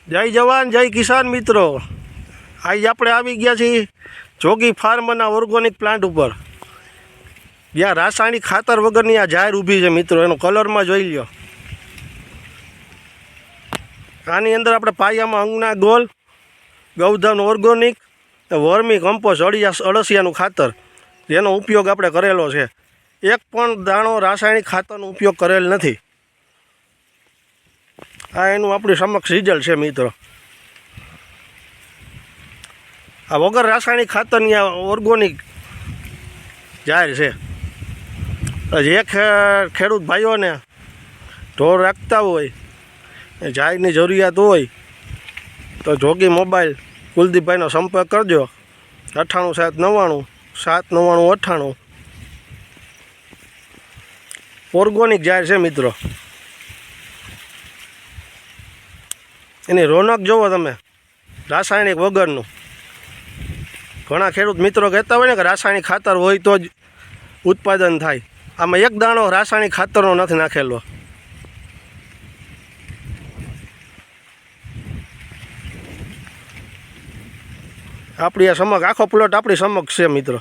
જય જવાન જય કિસાન મિત્રો, આજે આપણે આવી ગયા છીએ જોગી ફાર્મના ઓર્ગોનિક પ્લાન્ટ ઉપર, જ્યાં રાસાયણિક ખાતર વગરની આ જાહેર ઊભી છે મિત્રો. એનો કલરમાં જોઈ લ્યો. આની અંદર આપણે પાયામાં અંગના goal, Gaudhan organic, vermi compost, અળસિયાનું ખાતર, જેનો ઉપયોગ આપણે કરેલો છે. એક પણ દાણો રાસાયણિક ખાતરનો ઉપયોગ કરેલ નથી. આ એનું આપણી સમક્ષ રિઝલ્ટ છે મિત્રો. આ વગર રાસાયણિક ખાતરની આ ઓર્ગોનિક જાહેર છે. જે ખેડૂત ભાઈઓને ઢોર રાખતા હોય, જાહેરની જરૂરિયાત હોય તો જોગી મોબાઈલ કુલદીપભાઈનો સંપર્ક કરજો. 98 799 799 98. ઓર્ગોનિક જાહેર છે મિત્રો. એની રોનક જુઓ તમે, રાસાયણિક વગરનું. ઘણા ખેડૂત મિત્રો કહેતા હોય ને કે રાસાયણિક ખાતર હોય તો જ ઉત્પાદન થાય. આમાં એક દાણો રાસાયણિક ખાતરનો નથી નાખેલો. આપણી આ સમક્ષ આખો પ્લોટ આપણી સમક્ષ છે મિત્રો.